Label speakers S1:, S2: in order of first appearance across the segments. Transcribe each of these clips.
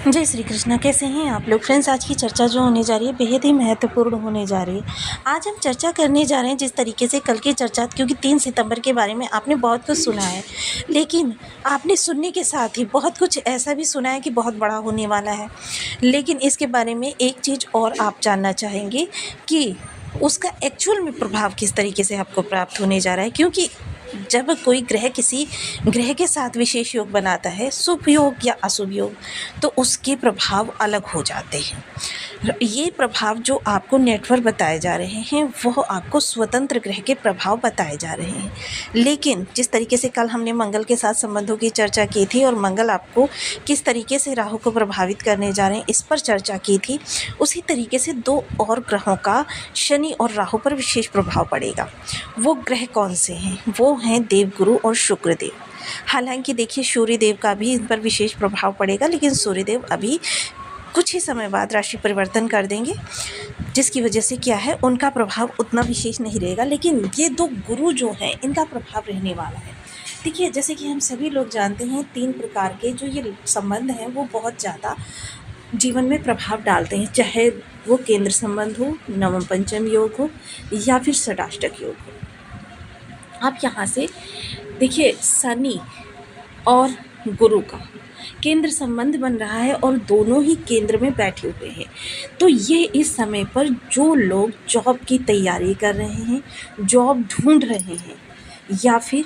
S1: जय श्री कृष्णा। कैसे हैं आप लोग फ्रेंड्स? आज की चर्चा जो होने जा रही है बेहद ही महत्वपूर्ण होने जा रही है। आज हम चर्चा करने जा रहे हैं जिस तरीके से कल की चर्चा, क्योंकि 3 सितंबर के बारे में आपने बहुत कुछ सुना है, लेकिन आपने सुनने के साथ ही बहुत कुछ ऐसा भी सुना है कि बहुत बड़ा होने वाला है। लेकिन इसके बारे में एक चीज़ और आप जानना चाहेंगे कि उसका एक्चुअल में प्रभाव किस तरीके से आपको प्राप्त होने जा रहा है, क्योंकि जब कोई ग्रह किसी ग्रह के साथ विशेष योग बनाता है, शुभ योग या अशुभ योग, तो उसके प्रभाव अलग हो जाते हैं। ये प्रभाव जो आपको नेटवर्क बताए जा रहे हैं वह आपको स्वतंत्र ग्रह के प्रभाव बताए जा रहे हैं। लेकिन जिस तरीके से कल हमने मंगल के साथ संबंधों की चर्चा की थी और मंगल आपको किस तरीके से राहु को प्रभावित करने जा रहे हैं इस पर चर्चा की थी, उसी तरीके से 2 और ग्रहों का शनि और राहु पर विशेष प्रभाव पड़ेगा। वो ग्रह कौन से हैं? वो हैं देवगुरु और शुक्रदेव। हालांकि देखिए सूर्यदेव का भी इन पर विशेष प्रभाव पड़ेगा, लेकिन सूर्यदेव अभी कुछ ही समय बाद राशि परिवर्तन कर देंगे, जिसकी वजह से क्या है उनका प्रभाव उतना विशेष नहीं रहेगा। लेकिन ये 2 गुरु जो हैं इनका प्रभाव रहने वाला है। देखिए जैसे कि हम सभी लोग जानते हैं 3 प्रकार के जो ये संबंध हैं वो बहुत ज़्यादा जीवन में प्रभाव डालते हैं, चाहे वो केंद्र संबंध हो, नवम पंचम योग हो या फिर षडाष्टक योग हो। आप यहाँ से देखिए शनि और गुरु का केंद्र संबंध बन रहा है और दोनों ही केंद्र में बैठे हुए हैं। तो ये इस समय पर जो लोग जॉब की तैयारी कर रहे हैं, जॉब ढूंढ रहे हैं, या फिर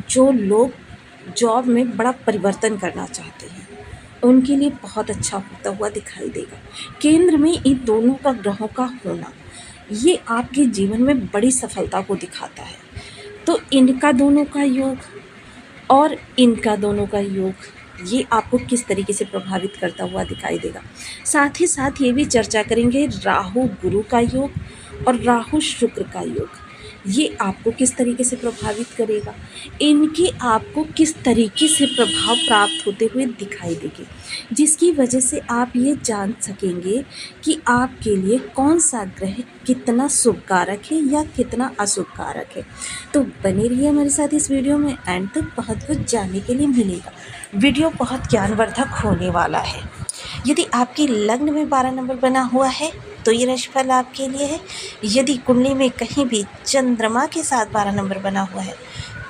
S1: जो लोग जॉब में बड़ा परिवर्तन करना चाहते हैं, उनके लिए बहुत अच्छा होता हुआ दिखाई देगा। केंद्र में इन दोनों का ग्रहों का होना ये आपके जीवन में बड़ी सफलता को दिखाता है। तो इनका दोनों का योग और इनका दोनों का योग ये आपको किस तरीके से प्रभावित करता हुआ दिखाई देगा। साथ ही साथ ये भी चर्चा करेंगे राहु गुरु का योग और राहु शुक्र का योग, ये आपको किस तरीके से प्रभावित करेगा, इनके आपको किस तरीके से प्रभाव प्राप्त होते हुए दिखाई देंगे, जिसकी वजह से आप ये जान सकेंगे कि आपके लिए कौन सा ग्रह कितना शुभ कारक है या कितना अशुभ कारक है। तो बने रहिए हमारे साथ इस वीडियो में, एंड तक बहुत कुछ जानने के लिए मिलेगा। वीडियो बहुत ज्ञानवर्धक होने वाला है। यदि आपकी लग्न में 12 नंबर बना हुआ है तो ये राशिफल आपके लिए है। यदि कुंडली में कहीं भी चंद्रमा के साथ 12 नंबर बना हुआ है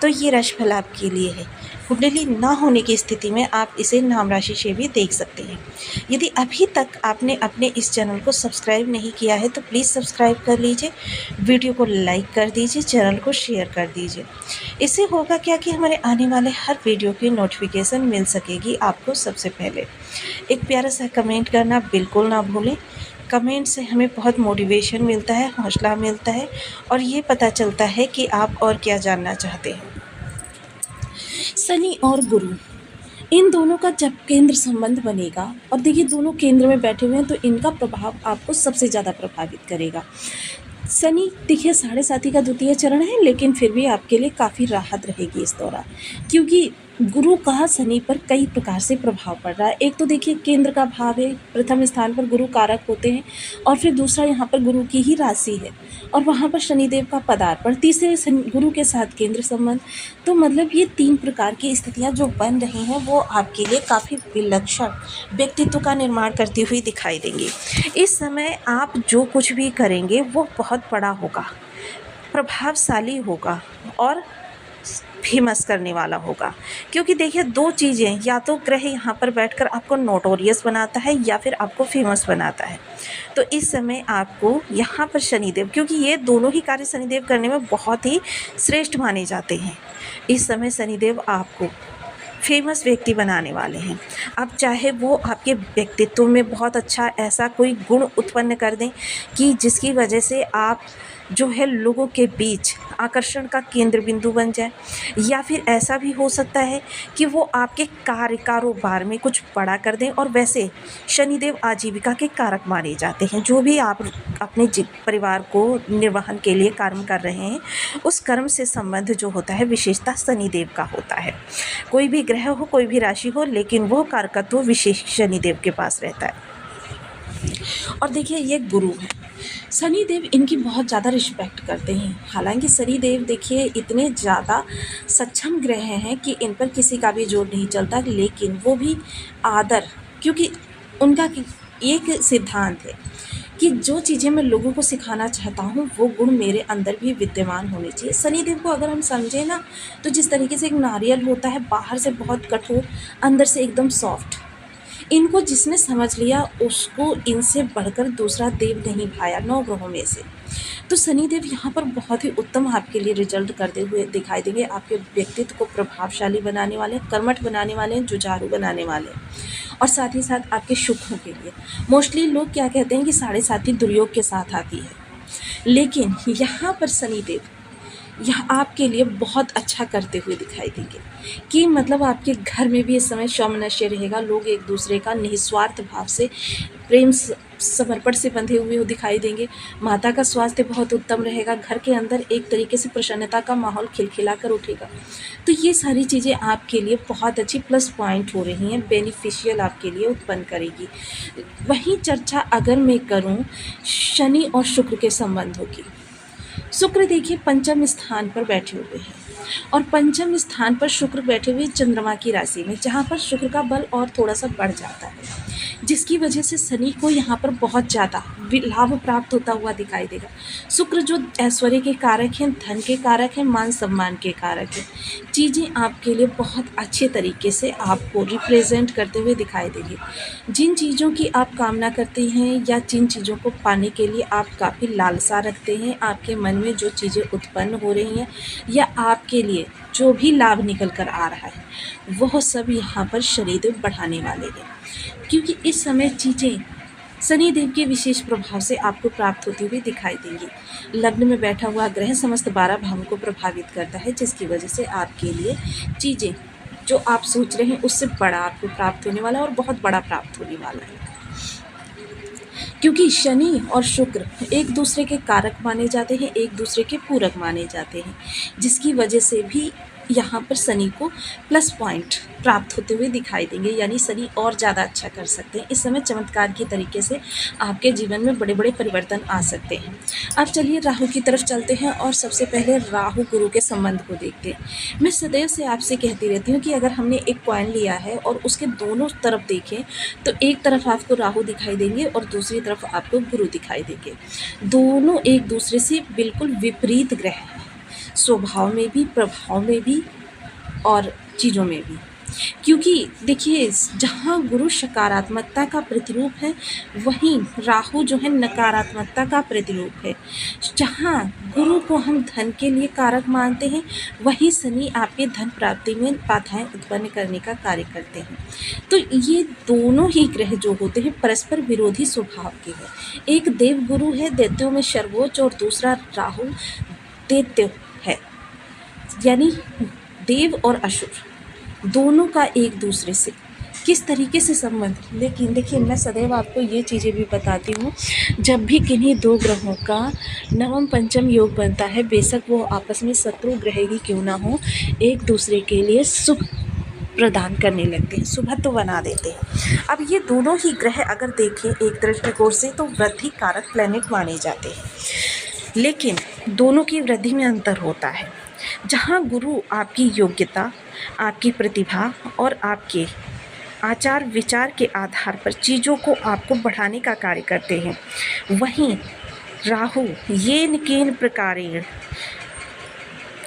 S1: तो ये राशिफल आपके लिए है। कुंडली ना होने की स्थिति में आप इसे नाम राशि से भी देख सकते हैं। यदि अभी तक आपने अपने इस चैनल को सब्सक्राइब नहीं किया है तो प्लीज़ सब्सक्राइब कर लीजिए, वीडियो को लाइक कर दीजिए, चैनल को शेयर कर दीजिए। इससे होगा क्या कि हमारे आने वाले हर वीडियो की नोटिफिकेशन मिल सकेगी आपको सबसे पहले। एक प्यारा सा कमेंट करना बिल्कुल ना भूलें। कमेंट से हमें बहुत मोटिवेशन मिलता है, हौसला मिलता है और ये पता चलता है कि आप और क्या जानना चाहते हैं। शनि और गुरु इन दोनों का जब केंद्र संबंध बनेगा, और देखिए दोनों केंद्र में बैठे हुए हैं तो इनका प्रभाव आपको सबसे ज़्यादा प्रभावित करेगा। शनि देखिए 7.5 का द्वितीय चरण है, लेकिन फिर भी आपके लिए काफ़ी राहत रहेगी इस दौरान, क्योंकि गुरु का शनि पर कई प्रकार से प्रभाव पड़ रहा है। एक तो देखिए केंद्र का भाव है, प्रथम स्थान पर गुरु कारक होते हैं, और फिर दूसरा यहाँ पर गुरु की ही राशि है और वहाँ पर शनिदेव का पदार्पण, तीसरे गुरु के साथ केंद्र संबंध। तो मतलब ये 3 प्रकार की स्थितियाँ जो बन रही हैं वो आपके लिए काफ़ी विलक्षण व्यक्तित्व का निर्माण करती हुई दिखाई देंगी। इस समय आप जो कुछ भी करेंगे वो बहुत बड़ा होगा, प्रभावशाली होगा और फेमस करने वाला होगा। क्योंकि देखिए 2 चीज़ें, या तो ग्रह यहाँ पर बैठकर आपको नोटोरियस बनाता है या फिर आपको फेमस बनाता है। तो इस समय आपको यहाँ पर शनिदेव, क्योंकि ये दोनों ही कार्य शनिदेव करने में बहुत ही श्रेष्ठ माने जाते हैं, इस समय शनिदेव आपको फेमस व्यक्ति बनाने वाले हैं। अब चाहे वो आपके व्यक्तित्व में बहुत अच्छा ऐसा कोई गुण उत्पन्न कर दें कि जिसकी वजह से आप जो है लोगों के बीच आकर्षण का केंद्र बिंदु बन जाए, या फिर ऐसा भी हो सकता है कि वो आपके कारोबार में कुछ बड़ा कर दें। और वैसे शनिदेव आजीविका के कारक माने जाते हैं। जो भी आप अपने परिवार को निर्वहन के लिए कर्म कर रहे हैं, उस कर्म से संबंध जो होता है विशेषता शनिदेव का होता है। कोई भी ग्रह हो, कोई भी राशि हो, लेकिन वो कारकत्व विशेष शनिदेव के पास रहता है। और देखिए ये गुरु है, शनिदेव इनकी बहुत ज़्यादा रिस्पेक्ट करते हैं। हालांकि शनिदेव देखिए इतने ज़्यादा सक्षम ग्रह हैं कि इन पर किसी का भी जोर नहीं चलता, लेकिन वो भी आदर क्योंकि उनका एक सिद्धांत है कि जो चीज़ें मैं लोगों को सिखाना चाहता हूँ वो गुण मेरे अंदर भी विद्यमान होने चाहिए। शनिदेव को अगर हम समझें ना, तो जिस तरीके से एक नारियल होता है बाहर से बहुत कठोर, अंदर से एकदम सॉफ्ट, इनको जिसने समझ लिया उसको इनसे बढ़कर दूसरा देव नहीं भाया 9 ग्रहों में से। तो शनिदेव यहाँ पर बहुत ही उत्तम आपके लिए रिजल्ट करते हुए दिखाई देंगे। आपके व्यक्तित्व को प्रभावशाली बनाने वाले हैं, कर्मठ बनाने वाले हैं, जुझारू बनाने वाले हैं, और साथ ही साथ आपके सुखों के लिए। मोस्टली लोग क्या कहते हैं कि साढ़े साथी दुर्योग के साथ आती है, लेकिन यहाँ पर शनिदेव यह आपके लिए बहुत अच्छा करते हुए दिखाई देंगे कि मतलब आपके घर में भी इस समय सौमनस्य रहेगा। लोग एक दूसरे का निस्वार्थ भाव से प्रेम समर्पण से बंधे हुए हो दिखाई देंगे। माता का स्वास्थ्य बहुत उत्तम रहेगा। घर के अंदर एक तरीके से प्रसन्नता का माहौल खिलखिला कर उठेगा। तो ये सारी चीज़ें आपके लिए बहुत अच्छी प्लस पॉइंट हो रही हैं, बेनिफिशियल आपके लिए उत्पन्न करेगी। वहीं चर्चा अगर मैं करूं शनि और शुक्र के संबंधों की, शुक्र देखिए पंचम स्थान पर बैठे हुए हैं, और पंचम स्थान पर शुक्र बैठे हुए चंद्रमा की राशि में, जहाँ पर शुक्र का बल और थोड़ा सा बढ़ जाता है, जिसकी वजह से शनि को यहाँ पर बहुत ज़्यादा लाभ प्राप्त होता हुआ दिखाई देगा। शुक्र जो ऐश्वर्य के कारक हैं, धन के कारक हैं, मान सम्मान के कारक हैं, चीज़ें आपके लिए बहुत अच्छे तरीके से आपको रिप्रेजेंट करते हुए दिखाई देंगे। जिन चीज़ों की आप कामना करते हैं या जिन चीज़ों को पाने के लिए आप काफ़ी लालसा रखते हैं, आपके मन में जो चीज़ें उत्पन्न हो रही हैं या आपके लिए जो भी लाभ निकल कर आ रहा है, वह सब यहाँ पर शनिदेव बढ़ाने वाले हैं। क्योंकि इस समय चीज़ें शनिदेव के विशेष प्रभाव से आपको प्राप्त होती हुई दिखाई देंगी। लग्न में बैठा हुआ ग्रह समस्त 12 भावों को प्रभावित करता है, जिसकी वजह से आपके लिए चीज़ें जो आप सोच रहे हैं उससे बड़ा आपको प्राप्त होने वाला है, और बहुत बड़ा प्राप्त होने वाला है। क्योंकि शनि और शुक्र एक दूसरे के कारक माने जाते हैं, एक दूसरे के पूरक माने जाते हैं, जिसकी वजह से भी यहाँ पर शनि को प्लस पॉइंट प्राप्त होते हुए दिखाई देंगे। यानी शनि और ज़्यादा अच्छा कर सकते हैं। इस समय चमत्कार की तरीके से आपके जीवन में बड़े बड़े परिवर्तन आ सकते हैं। अब चलिए राहु की तरफ चलते हैं और सबसे पहले राहु गुरु के संबंध को देखते हैं। मैं सदैव से आपसे कहती रहती हूँ कि अगर हमने एक कॉइन लिया है और उसके दोनों तरफ देखें तो एक तरफ आपको राहु दिखाई देंगे और दूसरी तरफ आपको गुरु दिखाई देंगे। दोनों एक दूसरे से बिल्कुल विपरीत ग्रह हैं, स्वभाव में भी, प्रभाव में भी और चीज़ों में भी। क्योंकि देखिए जहाँ गुरु सकारात्मकता का प्रतिरूप है, वहीं राहु जो है नकारात्मकता का प्रतिरूप है। जहाँ गुरु को हम धन के लिए कारक मानते हैं, वहीं शनि आपके धन प्राप्ति में बाधाएं उत्पन्न करने का कार्य करते हैं। तो ये दोनों ही ग्रह जो होते हैं परस्पर विरोधी स्वभाव के हैं। एक देव गुरु है, दैत्यों में सर्वोच्च, और दूसरा राहु दैत्य है, यानी देव और असुर दोनों का एक दूसरे से किस तरीके से संबंध। लेकिन देखिए मैं सदैव आपको ये चीज़ें भी बताती हूँ, जब भी किन्हीं दो ग्रहों का नवम पंचम योग बनता है, बेशक वो आपस में शत्रु ग्रह ही क्यों ना हो, एक दूसरे के लिए सुख प्रदान करने लगते हैं, शुभत्व बना देते हैं। अब ये दोनों ही ग्रह अगर देखें एक दृष्टिकोण से तो वृद्धि कारक प्लैनेट माने जाते हैं, लेकिन दोनों की वृद्धि में अंतर होता है। जहाँ गुरु आपकी योग्यता, आपकी प्रतिभा और आपके आचार विचार के आधार पर चीज़ों को आपको बढ़ाने का कार्य करते हैं, वहीं राहु येन केन प्रकारेण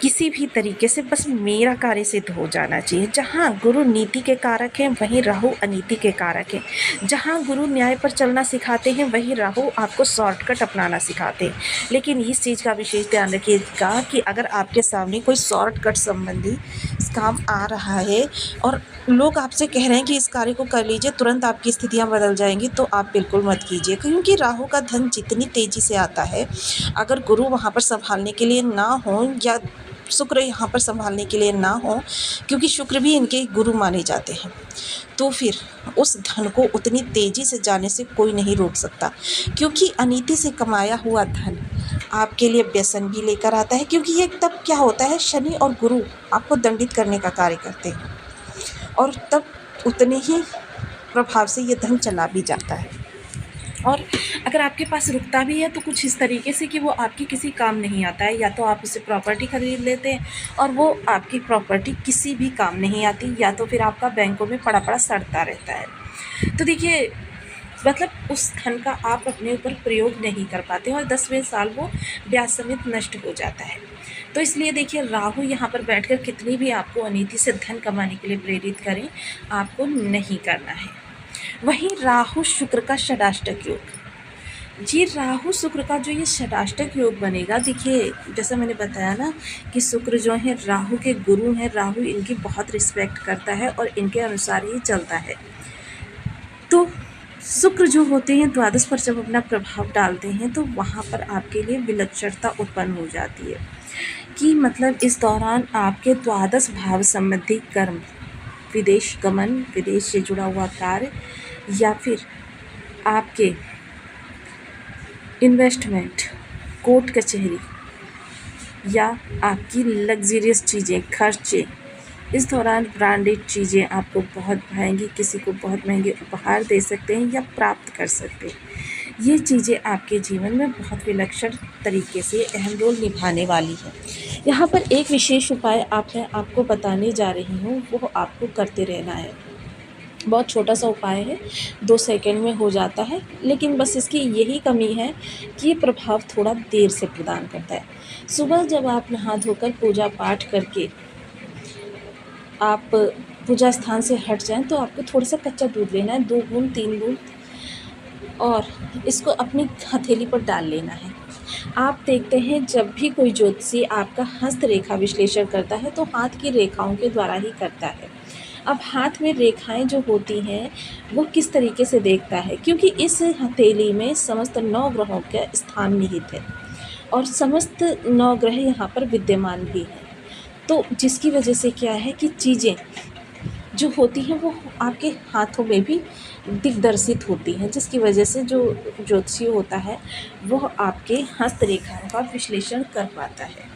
S1: किसी भी तरीके से बस मेरा कार्य सिद्ध हो जाना चाहिए। जहाँ गुरु नीति के कारक हैं, वहीं राहु अनीति के कारक हैं। जहाँ गुरु न्याय पर चलना सिखाते हैं, वहीं राहु आपको शॉर्टकट अपनाना सिखाते हैं। लेकिन इस चीज़ का विशेष ध्यान रखिएगा कि अगर आपके सामने कोई शॉर्टकट संबंधी काम आ रहा है और लोग आपसे कह रहे हैं कि इस कार्य को कर लीजिए, तुरंत आपकी स्थितियाँ बदल जाएंगी, तो आप बिल्कुल मत कीजिए। क्योंकि राहु का धन जितनी तेज़ी से आता है, अगर गुरु वहाँ पर संभालने के लिए ना हो या शुक्र यहाँ पर संभालने के लिए ना हो, क्योंकि शुक्र भी इनके गुरु माने जाते हैं, तो फिर उस धन को उतनी तेज़ी से जाने से कोई नहीं रोक सकता। क्योंकि अनीति से कमाया हुआ धन आपके लिए व्यसन भी लेकर आता है। क्योंकि ये तब क्या होता है, शनि और गुरु आपको दंडित करने का कार्य करते हैं, और तब उतने ही प्रभाव से ये धन चला भी जाता है। और अगर आपके पास रुकता भी है तो कुछ इस तरीके से कि वो आपकी किसी काम नहीं आता है। या तो आप उसे प्रॉपर्टी खरीद लेते हैं और वो आपकी प्रॉपर्टी किसी भी काम नहीं आती, या तो फिर आपका बैंकों में पड़ा पड़ा सड़ता रहता है। तो देखिए मतलब उस धन का आप अपने ऊपर प्रयोग नहीं कर पाते हैं और 10वें साल वो ब्याज समेत नष्ट हो जाता है। तो इसलिए देखिए राहु यहाँ पर बैठकर कितनी भी आपको अनीति से धन कमाने के लिए प्रेरित करें, आपको नहीं करना है। वहीं राहु शुक्र का षडाष्टक योग, जी राहु शुक्र का जो ये षडाष्टक योग बनेगा, देखिए जैसा मैंने बताया ना कि शुक्र जो है राहु के गुरु हैं, राहु इनकी बहुत रिस्पेक्ट करता है और इनके अनुसार ही चलता है। तो शुक्र जो होते हैं द्वादश पर जब अपना प्रभाव डालते हैं तो वहाँ पर आपके लिए विलक्षणता उत्पन्न हो जाती है कि मतलब इस दौरान आपके द्वादश भाव संबंधी कर्म, विदेश गमन, विदेश से जुड़ा हुआ कार्य या फिर आपके इन्वेस्टमेंट, कोर्ट कचहरी या आपकी लग्जरियस चीज़ें, खर्चे, इस दौरान ब्रांडेड चीज़ें आपको बहुत भाएंगी, किसी को बहुत महंगे उपहार दे सकते हैं या प्राप्त कर सकते हैं। ये चीज़ें आपके जीवन में बहुत विलक्षण तरीके से अहम रोल निभाने वाली है। यहाँ पर एक विशेष उपाय आपको बताने जा रही हूँ, वो आपको करते रहना है। बहुत छोटा सा उपाय है, 2 सेकंड में हो जाता है, लेकिन बस इसकी यही कमी है कि ये प्रभाव थोड़ा देर से प्रदान करता है। सुबह जब आप नहा धोकर पूजा पाठ करके आप पूजा स्थान से हट जाएं तो आपको थोड़ा सा कच्चा दूध लेना है, 2 बूंद 3 बूंद, और इसको अपनी हथेली पर डाल लेना है। आप देखते हैं जब भी कोई ज्योतिषी आपका हस्त रेखा विश्लेषण करता है तो हाथ की रेखाओं के द्वारा ही करता है। अब हाथ में रेखाएं जो होती हैं वो किस तरीके से देखता है, क्योंकि इस हथेली में समस्त 9 ग्रहों का स्थान निहित है और समस्त 9 ग्रह यहाँ पर विद्यमान भी हैं। तो जिसकी वजह से क्या है कि चीज़ें जो होती हैं वो आपके हाथों में भी दिग्दर्शित होती हैं, जिसकी वजह से जो ज्योतिषी होता है वो आपके हस्त रेखाओं का विश्लेषण कर पाता है।